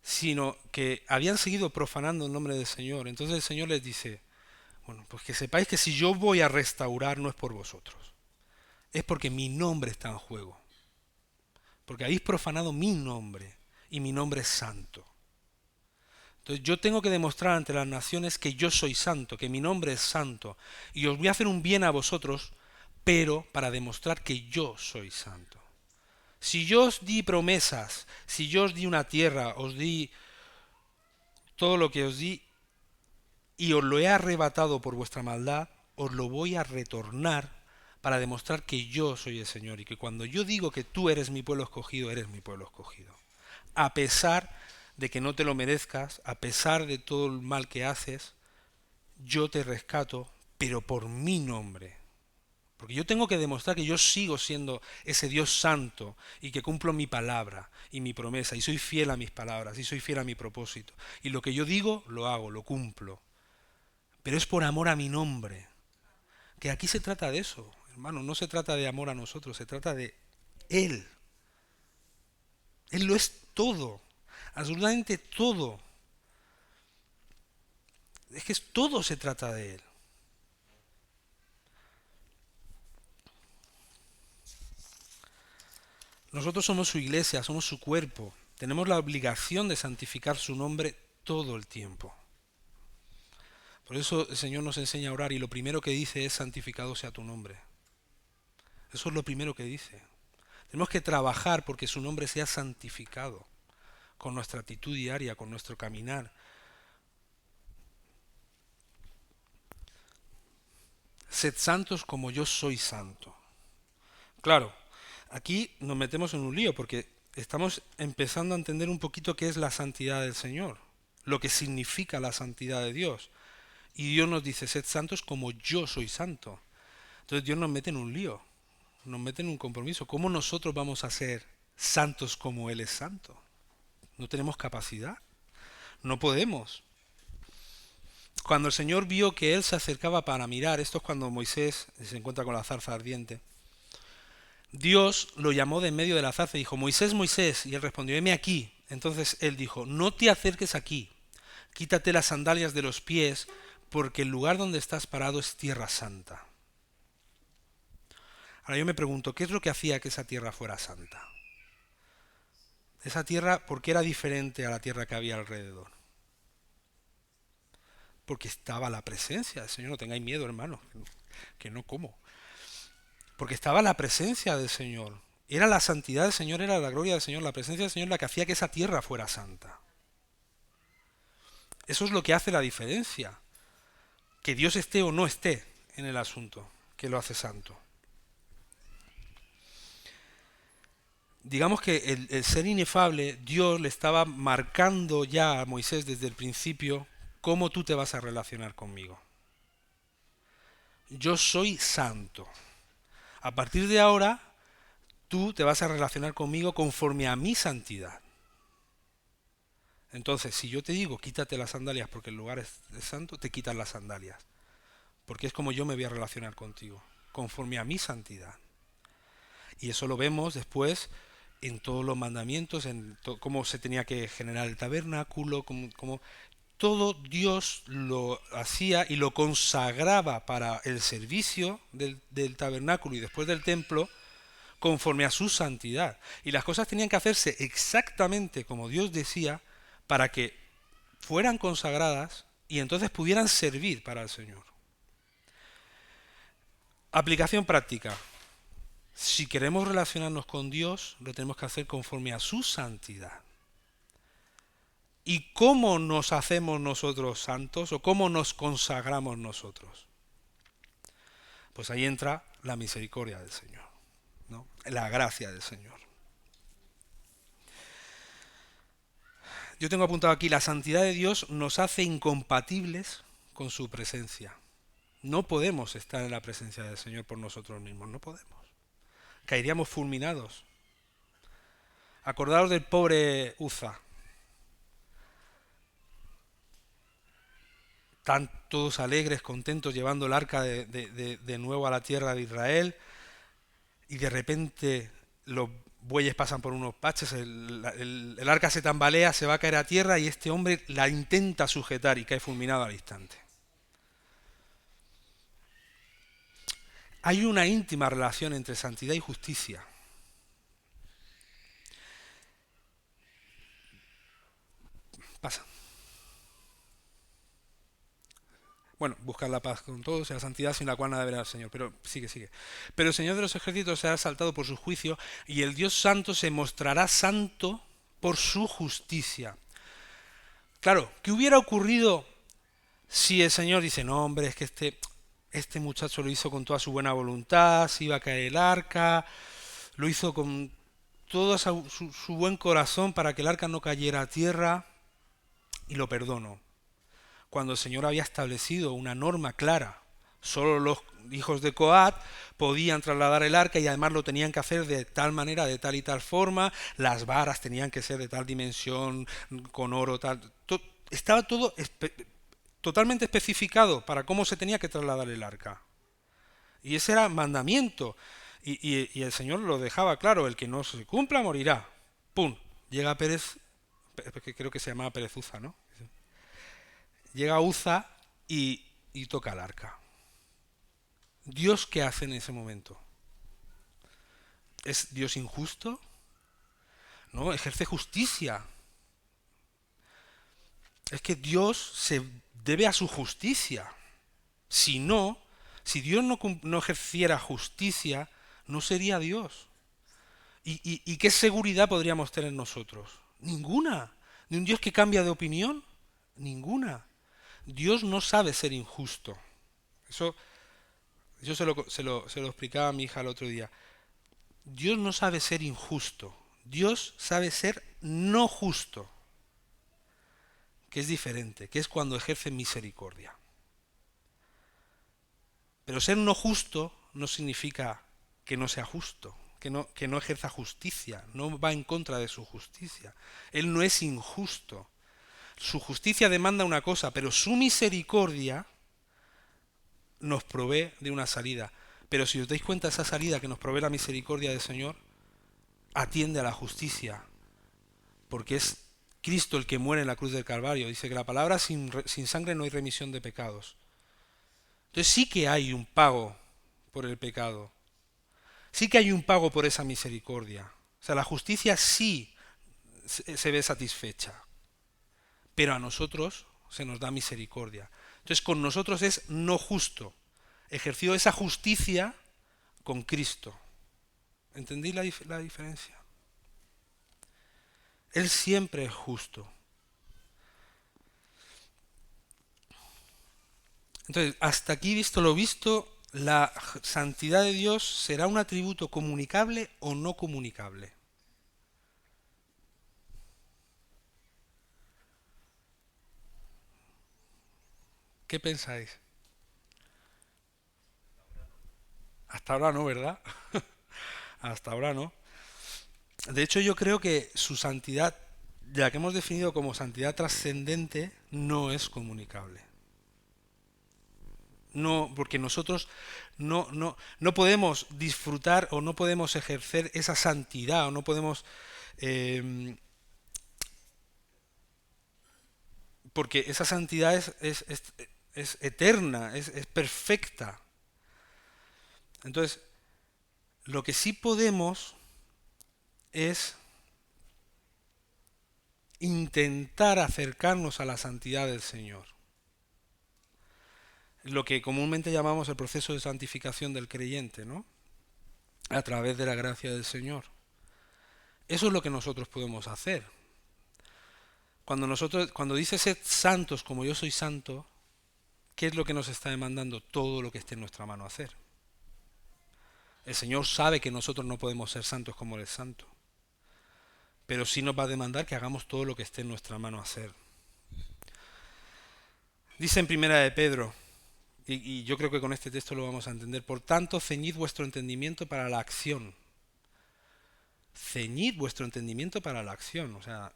sino que habían seguido profanando el nombre del Señor. Entonces el Señor les dice, bueno, pues que sepáis que si yo voy a restaurar no es por vosotros, es porque mi nombre está en juego. Porque habéis profanado mi nombre, y mi nombre es santo. Entonces yo tengo que demostrar ante las naciones que yo soy santo, que mi nombre es santo, y os voy a hacer un bien a vosotros, pero para demostrar que yo soy santo. Si yo os di promesas, si yo os di una tierra, os di todo lo que os di, y os lo he arrebatado por vuestra maldad, os lo voy a retornar para demostrar que yo soy el Señor y que cuando yo digo que tú eres mi pueblo escogido, eres mi pueblo escogido. A pesar de que no te lo merezcas, a pesar de todo el mal que haces, yo te rescato, pero por mi nombre, porque yo tengo que demostrar que yo sigo siendo ese Dios santo y que cumplo mi palabra y mi promesa y soy fiel a mis palabras y soy fiel a mi propósito. Y lo que yo digo, lo hago, lo cumplo. Pero es por amor a mi nombre. Que aquí se trata de eso, hermano, no se trata de amor a nosotros, se trata de Él. Él lo es todo, absolutamente todo. Es que todo se trata de Él. Nosotros somos su iglesia, somos su cuerpo. Tenemos la obligación de santificar su nombre todo el tiempo. Por eso el Señor nos enseña a orar y lo primero que dice es santificado sea tu nombre. Eso es lo primero que dice. Tenemos que trabajar porque su nombre sea santificado con nuestra actitud diaria, con nuestro caminar. Sed santos como yo soy santo. Claro, aquí nos metemos en un lío porque estamos empezando a entender un poquito qué es la santidad del Señor, lo que significa la santidad de Dios. Y Dios nos dice, sed santos como yo soy santo. Entonces Dios nos mete en un lío, nos mete en un compromiso. ¿Cómo nosotros vamos a ser santos como Él es santo? No tenemos capacidad, no podemos. Cuando el Señor vio que Él se acercaba para mirar, esto es cuando Moisés se encuentra con la zarza ardiente, Dios lo llamó de en medio de la zarza y dijo, Moisés, Moisés, y él respondió, heme aquí. Entonces él dijo, no te acerques aquí, quítate las sandalias de los pies, porque el lugar donde estás parado es tierra santa. Ahora yo me pregunto, ¿qué es lo que hacía que esa tierra fuera santa? Esa tierra, ¿por qué era diferente a la tierra que había alrededor? Porque estaba la presencia del Señor, no tengáis miedo, hermano, que no como. Porque estaba la presencia del Señor. Era la santidad del Señor, era la gloria del Señor, la presencia del Señor la que hacía que esa tierra fuera santa. Eso es lo que hace la diferencia. Que Dios esté o no esté en el asunto, que lo hace santo. Digamos que el ser inefable, Dios le estaba marcando ya a Moisés desde el principio cómo tú te vas a relacionar conmigo. Yo soy santo. A partir de ahora, tú te vas a relacionar conmigo conforme a mi santidad. Entonces, si yo te digo quítate las sandalias porque el lugar es santo, te quitas las sandalias. Porque es como yo me voy a relacionar contigo, conforme a mi santidad. Y eso lo vemos después en todos los mandamientos, en cómo se tenía que generar el tabernáculo, cómo todo Dios lo hacía y lo consagraba para el servicio del tabernáculo y después del templo, conforme a su santidad. Y las cosas tenían que hacerse exactamente como Dios decía para que fueran consagradas y entonces pudieran servir para el Señor. Aplicación práctica. Si queremos relacionarnos con Dios, lo tenemos que hacer conforme a su santidad. ¿Y cómo nos hacemos nosotros santos o cómo nos consagramos nosotros? Pues ahí entra la misericordia del Señor, ¿no? La gracia del Señor. Yo tengo apuntado aquí, la santidad de Dios nos hace incompatibles con su presencia. No podemos estar en la presencia del Señor por nosotros mismos, no podemos. Caeríamos fulminados. Acordaos del pobre Uza. Están todos alegres, contentos, llevando el arca de nuevo a la tierra de Israel, y de repente los bueyes pasan por unos baches, el arca se tambalea, se va a caer a tierra y este hombre la intenta sujetar y cae fulminado al instante. Hay una íntima relación entre santidad y justicia. Pasa. Bueno, buscar la paz con todos y la santidad sin la cual nada verá al Señor. Pero sigue. Pero el Señor de los ejércitos será exaltado por su juicio y el Dios santo se mostrará santo por su justicia. Claro, ¿qué hubiera ocurrido si el Señor dice, no hombre, es que este muchacho lo hizo con toda su buena voluntad, se iba a caer el arca, lo hizo con todo su buen corazón para que el arca no cayera a tierra y lo perdono? Cuando el Señor había establecido una norma clara, solo los hijos de Coat podían trasladar el arca y además lo tenían que hacer de tal manera, de tal y tal forma, las varas tenían que ser de tal dimensión, con oro, tal. Estaba todo totalmente especificado para cómo se tenía que trasladar el arca. Y ese era mandamiento. Y el Señor lo dejaba claro, el que no se cumpla morirá. ¡Pum! Llega Pérez, que creo que se llamaba Pérez Uza, ¿no? Llega Uza y toca el arca. ¿Dios qué hace en ese momento? ¿Es Dios injusto? No, ejerce justicia. Es que Dios se debe a su justicia. Si no, si Dios no ejerciera justicia, no sería Dios. ¿Y qué seguridad podríamos tener nosotros? Ninguna. ¿De un Dios que cambia de opinión? Ninguna. Dios no sabe ser injusto. Eso yo se lo explicaba a mi hija el otro día. Dios no sabe ser injusto. Dios sabe ser no justo, que es diferente, que es cuando ejerce misericordia. Pero ser no justo no significa que no sea justo, que no ejerza justicia, no va en contra de su justicia. Él no es injusto. Su justicia demanda una cosa, pero su misericordia nos provee de una salida. Pero si os dais cuenta, esa salida que nos provee la misericordia del Señor atiende a la justicia, porque es Cristo el que muere en la cruz del Calvario. Dice que la palabra sin sangre no hay remisión de pecados. Entonces sí que hay un pago por el pecado. Sí que hay un pago por esa misericordia. O sea, la justicia sí se ve satisfecha, pero a nosotros se nos da misericordia. Entonces con nosotros es no justo. Ejerció esa justicia con Cristo. ¿Entendí la diferencia? Él siempre es justo. Entonces, hasta aquí visto lo visto, la santidad de Dios será un atributo comunicable o no comunicable. ¿Qué pensáis? Hasta ahora no, ¿verdad? Hasta ahora no. De hecho, yo creo que su santidad, la que hemos definido como santidad trascendente, no es comunicable. No, porque nosotros no podemos disfrutar o no podemos ejercer esa santidad o no podemos porque esa santidad es eterna, es perfecta. Entonces, lo que sí podemos es intentar acercarnos a la santidad del Señor. Lo que comúnmente llamamos el proceso de santificación del creyente, ¿no? A través de la gracia del Señor. Eso es lo que nosotros podemos hacer. Cuando dice sed santos como yo soy santo, ¿qué es lo que nos está demandando? Todo lo que esté en nuestra mano hacer. El Señor sabe que nosotros no podemos ser santos como Él es santo, pero sí nos va a demandar que hagamos todo lo que esté en nuestra mano hacer. Dice en Primera de Pedro, y yo creo que con este texto lo vamos a entender, por tanto, ceñid vuestro entendimiento para la acción. Ceñid vuestro entendimiento para la acción, o sea,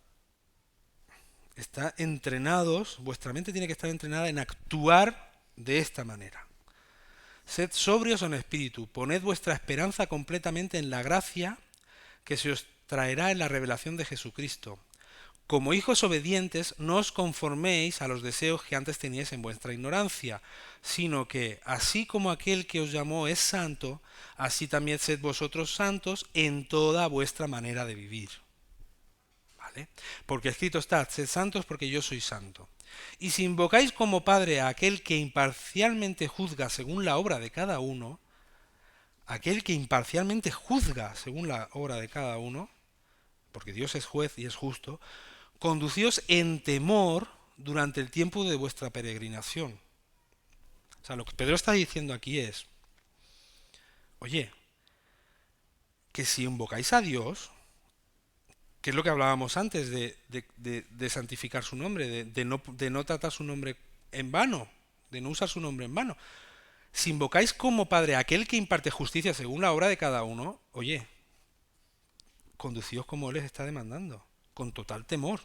está entrenados, vuestra mente tiene que estar entrenada en actuar de esta manera. Sed sobrios en espíritu, poned vuestra esperanza completamente en la gracia que se os traerá en la revelación de Jesucristo. Como hijos obedientes, no os conforméis a los deseos que antes teníais en vuestra ignorancia, sino que, así como aquel que os llamó es santo, así también sed vosotros santos en toda vuestra manera de vivir. ¿Vale? Porque escrito está, sed santos porque yo soy santo. Y si invocáis como Padre a aquel que imparcialmente juzga según la obra de cada uno, aquel que imparcialmente juzga según la obra de cada uno, porque Dios es juez y es justo, conducíos en temor durante el tiempo de vuestra peregrinación. O sea, lo que Pedro está diciendo aquí es, oye, que si invocáis a Dios, que es lo que hablábamos antes de santificar su nombre, de no tratar su nombre en vano, de no usar su nombre en vano, Si invocáis como Padre a aquel que imparte justicia según la obra de cada uno, oye, conducíos como Él les está demandando, con total temor,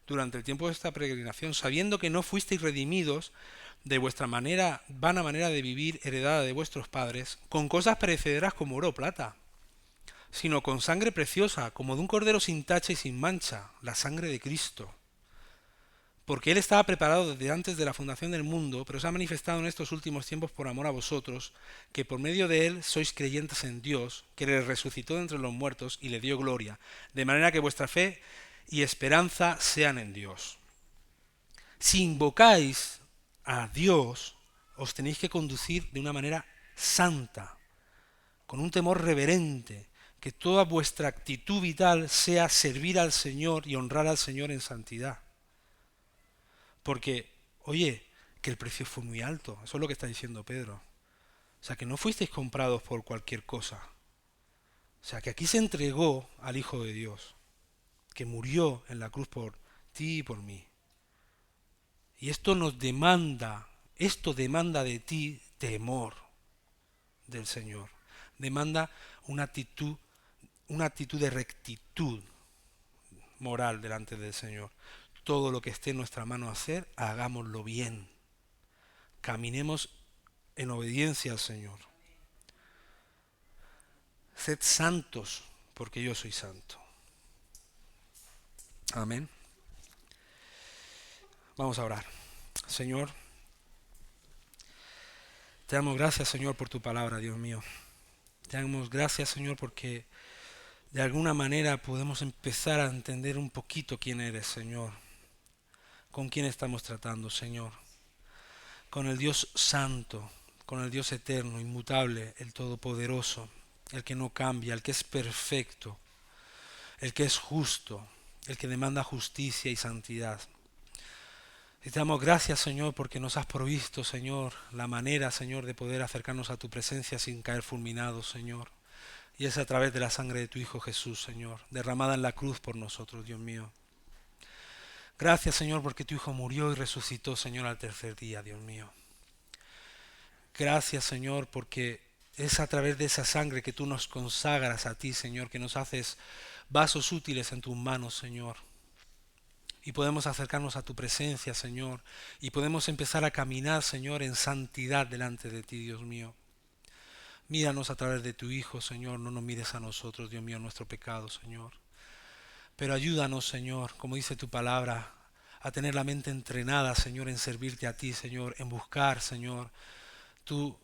durante el tiempo de esta peregrinación, sabiendo que no fuisteis redimidos de vuestra vana manera de vivir heredada de vuestros padres, con cosas perecederas como oro o plata, sino con sangre preciosa, como de un cordero sin tacha y sin mancha, la sangre de Cristo. Porque Él estaba preparado desde antes de la fundación del mundo, pero se ha manifestado en estos últimos tiempos por amor a vosotros, que por medio de Él sois creyentes en Dios, que le resucitó de entre los muertos y le dio gloria, de manera que vuestra fe y esperanza sean en Dios. Si invocáis a Dios, os tenéis que conducir de una manera santa, con un temor reverente, que toda vuestra actitud vital sea servir al Señor y honrar al Señor en santidad. Porque, oye, que el precio fue muy alto, eso es lo que está diciendo Pedro. O sea, que no fuisteis comprados por cualquier cosa. O sea, que aquí se entregó al Hijo de Dios, que murió en la cruz por ti y por mí. Y esto demanda de ti temor del Señor. Demanda una actitud de rectitud moral delante del Señor. Todo lo que esté en nuestra mano hacer, hagámoslo bien. Caminemos en obediencia al Señor. Sed santos, porque yo soy santo. Amén. Vamos a orar. Señor, te damos gracias, Señor, por tu palabra, Dios mío. Te damos gracias, Señor, porque de alguna manera podemos empezar a entender un poquito quién eres, Señor. Con quién estamos tratando, Señor. Con el Dios santo, con el Dios eterno, inmutable, el todopoderoso, el que no cambia, el que es perfecto, el que es justo, el que demanda justicia y santidad. Y te damos gracias, Señor, porque nos has provisto, Señor, la manera, Señor, de poder acercarnos a tu presencia sin caer fulminados, Señor. Y es a través de la sangre de tu Hijo Jesús, Señor, derramada en la cruz por nosotros, Dios mío. Gracias, Señor, porque tu Hijo murió y resucitó, Señor, al tercer día, Dios mío. Gracias, Señor, porque es a través de esa sangre que tú nos consagras a ti, Señor, que nos haces vasos útiles en tus manos, Señor. Y podemos acercarnos a tu presencia, Señor, y podemos empezar a caminar, Señor, en santidad delante de ti, Dios mío. Míranos a través de tu Hijo, Señor, no nos mires a nosotros, Dios mío, nuestro pecado, Señor. Pero ayúdanos, Señor, como dice tu palabra, a tener la mente entrenada, Señor, en servirte a ti, Señor, en buscar, Señor, tu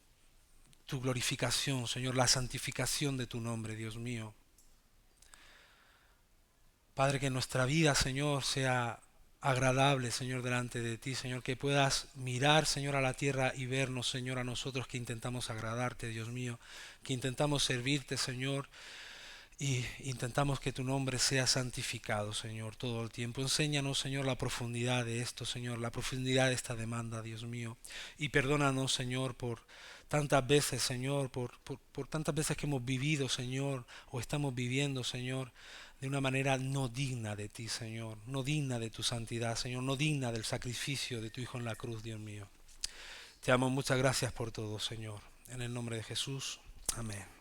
glorificación, Señor, la santificación de tu nombre, Dios mío. Padre, que nuestra vida, Señor, sea agradable, Señor, delante de ti, Señor, que puedas mirar, Señor, a la tierra y vernos, Señor, a nosotros que intentamos agradarte, Dios mío, que intentamos servirte, Señor, y intentamos que tu nombre sea santificado, Señor, todo el tiempo. Enséñanos, Señor, la profundidad de esto, Señor, la profundidad de esta demanda, Dios mío, y perdónanos, Señor, por tantas veces, Señor, por tantas veces que hemos vivido, Señor, o estamos viviendo, Señor, de una manera no digna de ti, Señor, no digna de tu santidad, Señor, no digna del sacrificio de tu Hijo en la cruz, Dios mío. Te damos muchas gracias por todo, Señor. En el nombre de Jesús. Amén.